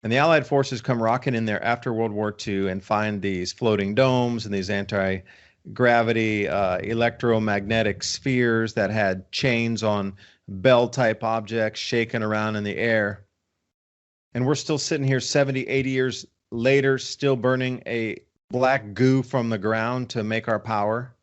And the Allied forces come rocking in there after World War II and find these floating domes and these anti-gravity electromagnetic spheres that had chains on bell-type objects shaking around in the air. And we're still sitting here 70, 80 years later, still burning a black goo from the ground to make our power.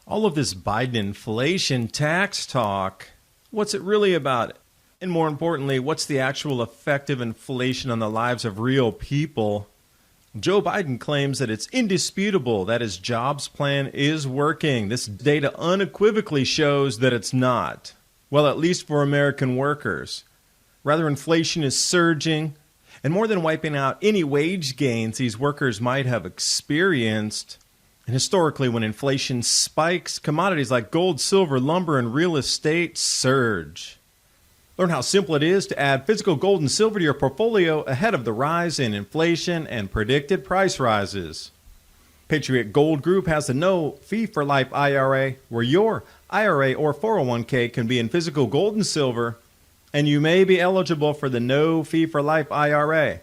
All of this Biden inflation tax talk, what's it really about? And more importantly, what's the actual effect of inflation on the lives of real people? Joe Biden claims that it's indisputable that his jobs plan is working. This data unequivocally shows that it's not. Well, at least for American workers. Rather, inflation is surging, and more than wiping out any wage gains these workers might have experienced. And historically, when inflation spikes, commodities like gold, silver, lumber, and real estate surge. Learn how simple it is to add physical gold and silver to your portfolio ahead of the rise in inflation and predicted price rises. Patriot Gold Group has a no-fee-for-life IRA where your IRA or 401k can be in physical gold and silver, and you may be eligible for the no-fee-for-life IRA.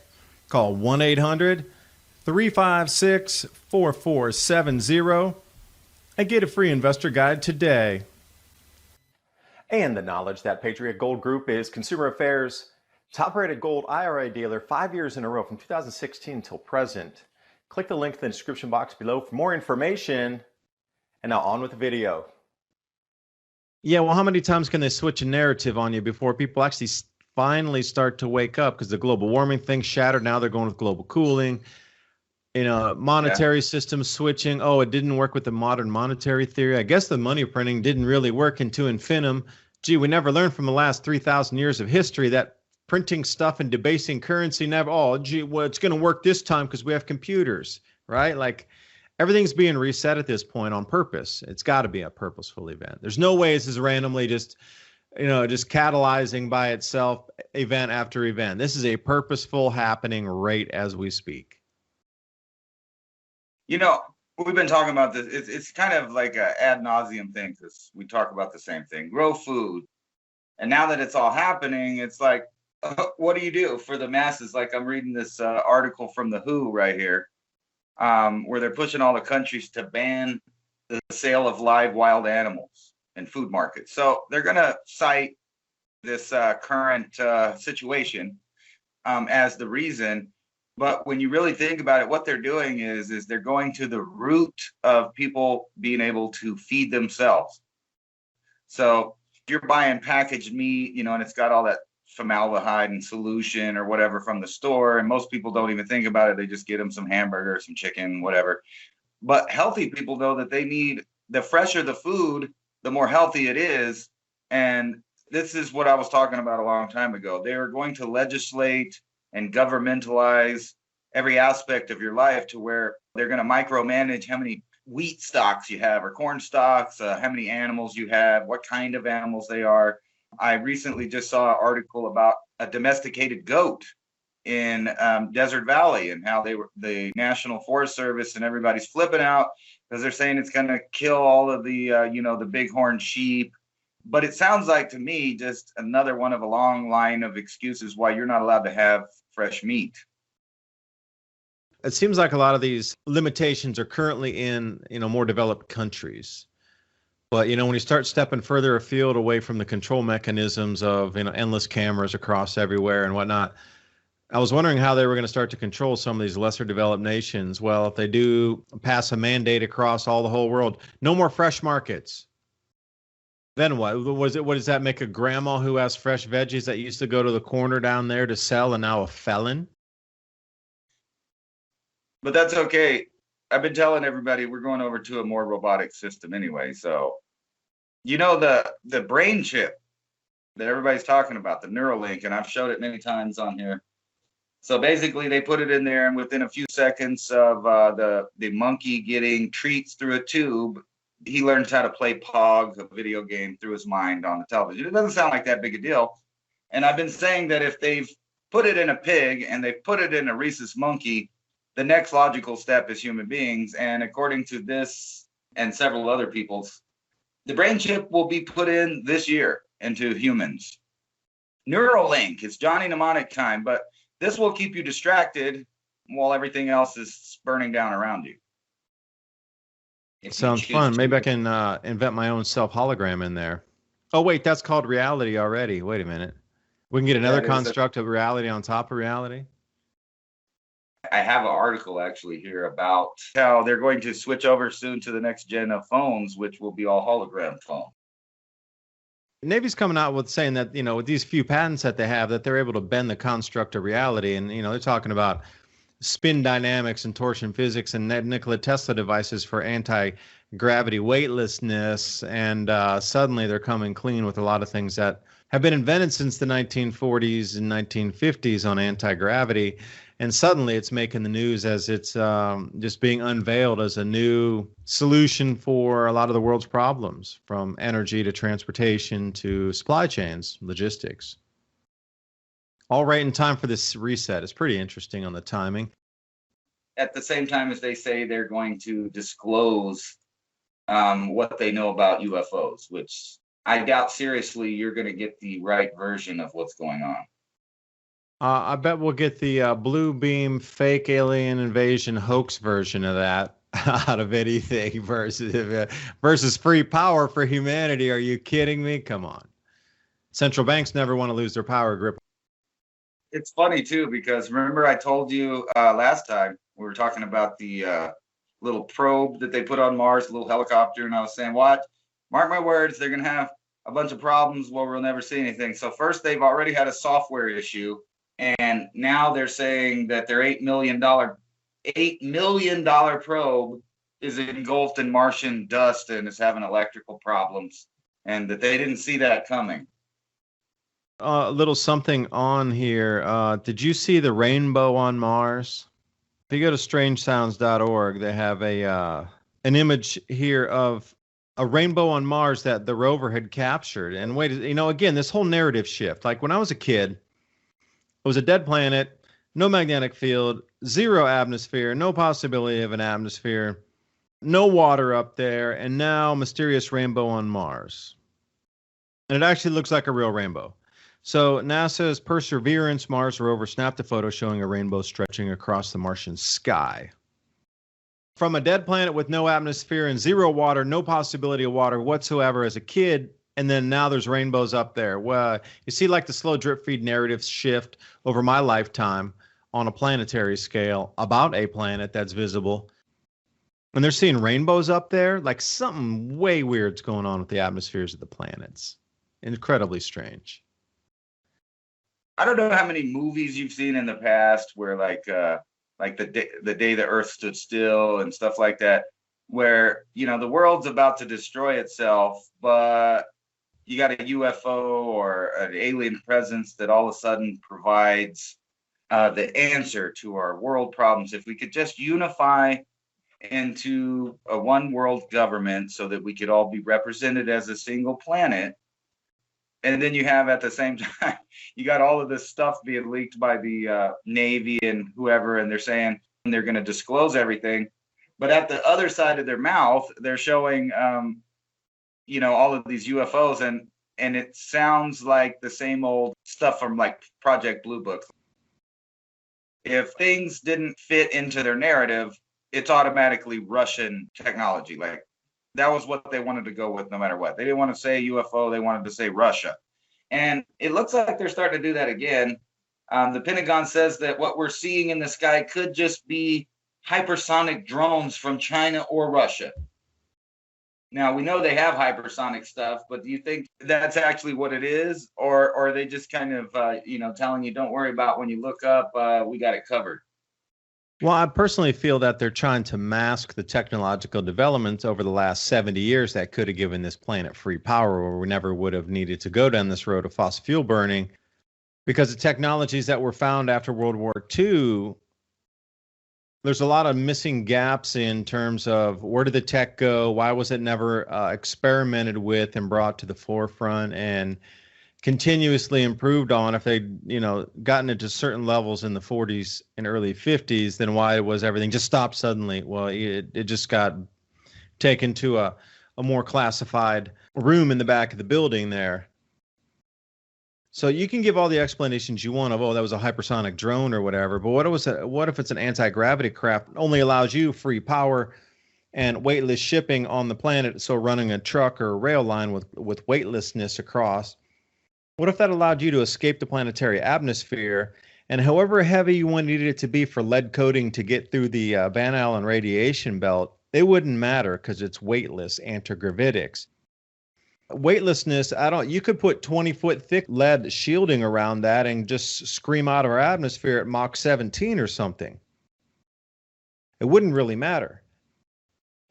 Call 1-800-356-4470 and get a free investor guide today. And the knowledge that Patriot Gold Group is Consumer Affairs' top-rated gold IRA dealer 5 years in a row from 2016 until present. Click the link in the description box below for more information. And now on with the video. Yeah, well, how many times can they switch a narrative on you before people actually finally start to wake up? Because the global warming thing shattered. Now they're going with global cooling. Monetary system switching. Oh, it didn't work with the modern monetary theory. I guess the money printing didn't really work into infinitum. Gee, we never learned from the last 3,000 years of history that printing stuff and debasing currency never, it's going to work this time because we have computers, right? Like everything's being reset at this point on purpose. It's got to be a purposeful event. There's no way this is randomly just catalyzing by itself event after event. This is a purposeful happening right as we speak. We've been talking about this. It's kind of like an ad nauseum thing because we talk about the same thing, grow food. And now that it's all happening, it's like, what do you do for the masses? Like I'm reading this article from the WHO right here, where they're pushing all the countries to ban the sale of live wild animals in food markets. So they're going to cite this current situation as the reason. But when you really think about it, what they're doing is they're going to the root of people being able to feed themselves. So if you're buying packaged meat, and it's got all that formaldehyde and solution or whatever from the store, and most people don't even think about it. They just get them some hamburger, some chicken, whatever. But healthy people know that they need, the fresher the food, the more healthy it is. And this is what I was talking about a long time ago. They are going to legislate and governmentalize every aspect of your life to where they're going to micromanage how many wheat stocks you have or corn stocks, how many animals you have, what kind of animals they are. I recently just saw an article about a domesticated goat in Desert Valley and how the National Forest Service and everybody's flipping out because they're saying it's going to kill all of the, the bighorn sheep. But it sounds like to me just another one of a long line of excuses why you're not allowed to have fresh meat. It seems like a lot of these limitations are currently in, more developed countries. But, when you start stepping further afield away from the control mechanisms of, endless cameras across everywhere and whatnot, I was wondering how they were going to start to control some of these lesser developed nations. Well, if they do pass a mandate across the whole world, no more fresh markets. Then what? What does that make a grandma who has fresh veggies that used to go to the corner down there to sell and now a felon? But that's okay. I've been telling everybody we're going over to a more robotic system anyway. So, the brain chip that everybody's talking about, the Neuralink, and I've showed it many times on here. So basically they put it in there and within a few seconds of the monkey getting treats through a tube, he learns how to play Pog, a video game, through his mind on the television. It doesn't sound like that big a deal. And I've been saying that if they've put it in a pig and they've put it in a rhesus monkey, the next logical step is human beings. And according to this and several other people's. The brain chip will be put in this year into humans. Neuralink, it's Johnny Mnemonic time, but this will keep you distracted while everything else is burning down around you. Sounds fun. Maybe I can invent my own self-hologram in there. Oh, wait, that's called reality already. Wait a minute. We can get another construct of reality on top of reality? I have an article actually here about how they're going to switch over soon to the next gen of phones, which will be all hologram phones. Navy's coming out with saying that, with these few patents that they have, that they're able to bend the construct of reality. And, they're talking about spin dynamics and torsion physics and Nikola Tesla devices for anti-gravity weightlessness. And suddenly they're coming clean with a lot of things that have been invented since the 1940s and 1950s on anti-gravity. And suddenly it's making the news as it's just being unveiled as a new solution for a lot of the world's problems, from energy to transportation to supply chains, logistics. All right in time for this reset. It's pretty interesting on the timing. At the same time as they say they're going to disclose what they know about UFOs, which I doubt seriously you're going to get the right version of what's going on. I bet we'll get the Bluebeam fake alien invasion hoax version of that out of anything versus free power for humanity. Are you kidding me? Come on. Central banks never want to lose their power grip. It's funny, too, because remember I told you last time we were talking about the little probe that they put on Mars, a little helicopter, and I was saying, mark my words, they're going to have a bunch of problems where we'll never see anything. So first, they've already had a software issue. And now they're saying that their $8 million probe is engulfed in Martian dust and is having electrical problems, and that they didn't see that coming. A little something on here. Did you see the rainbow on Mars? If you go to strangesounds.org, they have an image here of a rainbow on Mars that the rover had captured. And wait, again, this whole narrative shift. Like when I was a kid, it was a dead planet, no magnetic field, zero atmosphere, no possibility of an atmosphere, no water up there, and now mysterious rainbow on Mars. And it actually looks like a real rainbow. So NASA's Perseverance Mars rover snapped a photo showing a rainbow stretching across the Martian sky. From a dead planet with no atmosphere and zero water, no possibility of water whatsoever as a kid, and then now there's rainbows up there. Well, you see like the slow drip feed narrative shift over my lifetime on a planetary scale about a planet that's visible. And they're seeing rainbows up there, like something way weird's going on with the atmospheres of the planets. Incredibly strange. I don't know how many movies you've seen in the past where like the day the Earth stood still and stuff like that, where, the world's about to destroy itself, but you got a UFO or an alien presence that all of a sudden provides the answer to our world problems. If we could just unify into a one world government so that we could all be represented as a single planet. And then you have at the same time, you got all of this stuff being leaked by the Navy and whoever, and they're saying they're going to disclose everything. But at the other side of their mouth, they're showing all of these UFOs, and it sounds like the same old stuff from like Project Bluebook. If things didn't fit into their narrative, it's automatically Russian technology. Like that was what they wanted to go with no matter what. They didn't want to say UFO, they wanted to say Russia. And it looks like they're starting to do that again. The Pentagon says that what we're seeing in the sky could just be hypersonic drones from China or Russia. Now, we know they have hypersonic stuff, but do you think that's actually what it is? Or are they just kind of, telling you, don't worry about when you look up, we got it covered? Well, I personally feel that they're trying to mask the technological developments over the last 70 years that could have given this planet free power, where we never would have needed to go down this road of fossil fuel burning, because the technologies that were found after World War II, there's a lot of missing gaps in terms of where did the tech go? Why was it never experimented with and brought to the forefront and continuously improved on? If they'd, gotten into certain levels in the 40s and early 50s, then why was everything just stopped suddenly? Well, it just got taken to a more classified room in the back of the building there. So you can give all the explanations you want of, oh, that was a hypersonic drone or whatever, but what if it's an anti-gravity craft? It only allows you free power and weightless shipping on the planet, so running a truck or a rail line with weightlessness across. What if that allowed you to escape the planetary atmosphere, and however heavy you wanted it to be for lead coating to get through the Van Allen radiation belt, it wouldn't matter because it's weightless antigravitics. Weightlessness, you could put 20-foot thick lead shielding around that and just scream out of our atmosphere at Mach 17 or something. It wouldn't really matter.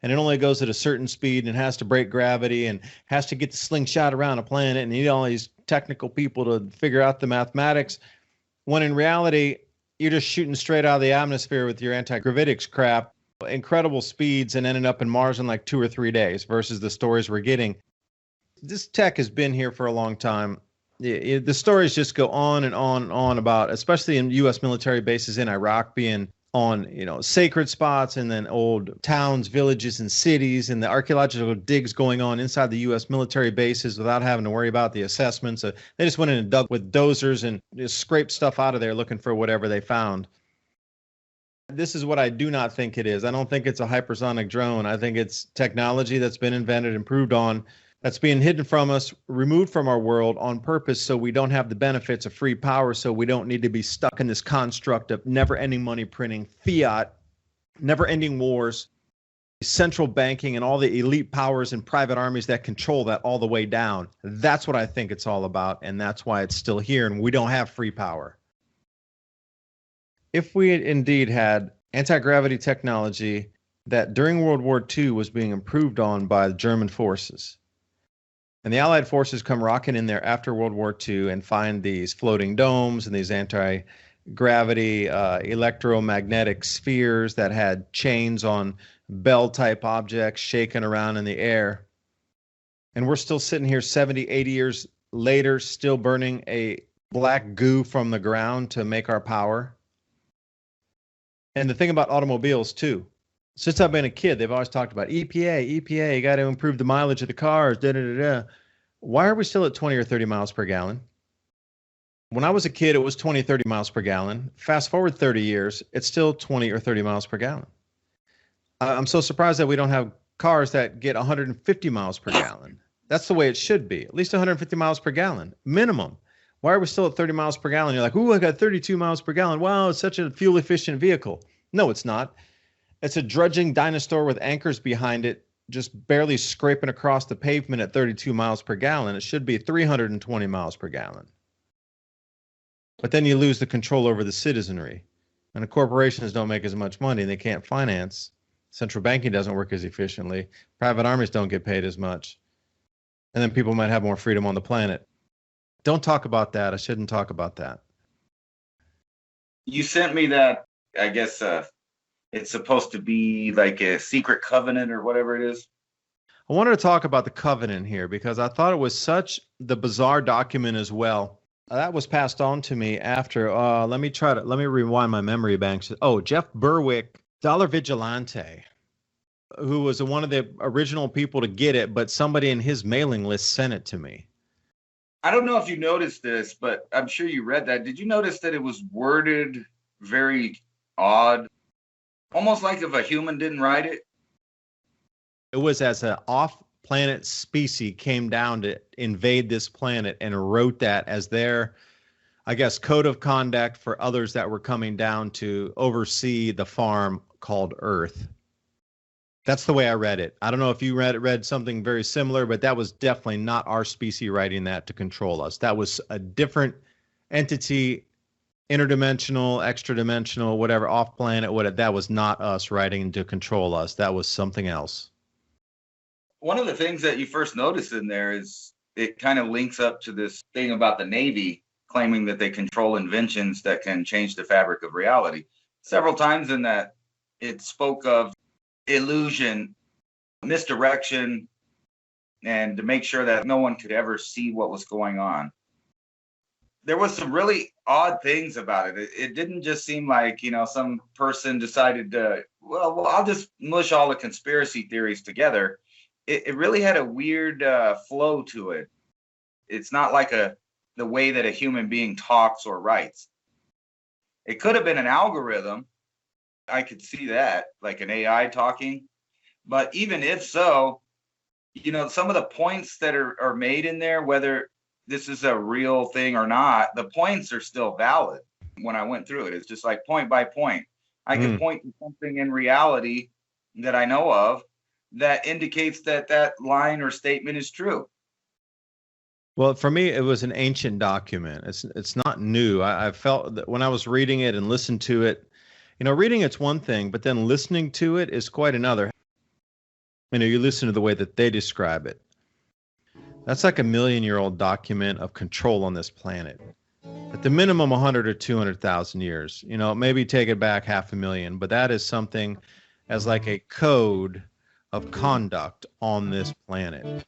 And it only goes at a certain speed and has to break gravity and has to get the slingshot around a planet and need all these technical people to figure out the mathematics, when in reality, you're just shooting straight out of the atmosphere with your anti-gravitics crap, incredible speeds, and ending up in Mars in like 2 or 3 days versus the stories we're getting. This tech has been here for a long time. The stories just go on and on and on about, especially in U.S. military bases in Iraq, being on, sacred spots, and then old towns, villages, and cities, and the archaeological digs going on inside the U.S. military bases without having to worry about the assessments. They just went in and dug with dozers and just scraped stuff out of there looking for whatever they found. This is what I do not think it is. I don't think it's a hypersonic drone. I think it's technology that's been invented, improved on, that's being hidden from us, removed from our world on purpose so we don't have the benefits of free power, so we don't need to be stuck in this construct of never-ending money printing, fiat, never-ending wars, central banking, and all the elite powers and private armies that control that all the way down. That's what I think it's all about, and that's why it's still here, and we don't have free power. If we indeed had anti-gravity technology that during World War II was being improved on by the German forces, and the Allied forces come rocking in there after World War II and find these floating domes and these anti-gravity electromagnetic spheres that had chains on bell-type objects shaking around in the air. And we're still sitting here 70, 80 years later, still burning a black goo from the ground to make our power. And the thing about automobiles, too, since I've been a kid, they've always talked about EPA, you got to improve the mileage of the cars, da-da-da-da. Why are we still at 20 or 30 miles per gallon? When I was a kid, it was 20, 30 miles per gallon. Fast forward 30 years, it's still 20 or 30 miles per gallon. I'm so surprised that we don't have cars that get 150 miles per gallon. That's the way it should be, at least 150 miles per gallon, minimum. Why are we still at 30 miles per gallon? You're like, ooh, I got 32 miles per gallon. Wow, it's such a fuel-efficient vehicle. No, it's not. It's a drudging dinosaur with anchors behind it, just barely scraping across the pavement at 32 miles per gallon. It should be 320 miles per gallon. But then you lose the control over the citizenry. And the corporations don't make as much money, and they can't finance. Central banking doesn't work as efficiently. Private armies don't get paid as much. And then people might have more freedom on the planet. Don't talk about that. I shouldn't talk about that. You sent me that, I guess, it's supposed to be like a secret covenant or whatever it is. I wanted to talk about the covenant here because I thought it was such the bizarre document as well. That was passed on to me after. Let me rewind my memory banks. Oh, Jeff Berwick, Dollar Vigilante, who was one of the original people to get it, but somebody in his mailing list sent it to me. I don't know if you noticed this, but I'm sure you read that. Did you notice that it was worded very odd? Almost like if a human didn't write it. It was as an off-planet species came down to invade this planet and wrote that as their, I guess, code of conduct for others that were coming down to oversee the farm called Earth. That's the way I read it. I don't know if you read something very similar, but that was definitely not our species writing that to control us. That was a different entity, interdimensional, extra-dimensional, whatever, off-planet, whatever. That was not us writing to control us. That was something else. One of the things that you first notice in there is it kind of links up to this thing about the Navy claiming that they control inventions that can change the fabric of reality. Several times in that, it spoke of illusion, misdirection, and to make sure that no one could ever see what was going on. There was some really odd things about it. It didn't just seem like, you know, some person decided to, well, I'll just mush all the conspiracy theories together. It really had a weird flow to it. It's not like the way that a human being talks or writes. It could have been an algorithm. I could see that, like an AI talking. But even if so, you know, some of the points that are made in there, whether this is a real thing or not, the points are still valid. When I went through it, it's just like point by point. I could point to something in reality that I know of that indicates that that line or statement is true. Well, for me, it was an ancient document. It's not new. I felt that when I was reading it and listened to it, you know, reading it's one thing, but then listening to it is quite another. You know, you listen to the way that they describe it. That's like a million-year-old document of control on this planet. At the minimum, 100 or 200,000 years. You know, maybe take it back 500,000, but that is something as like a code of conduct on this planet.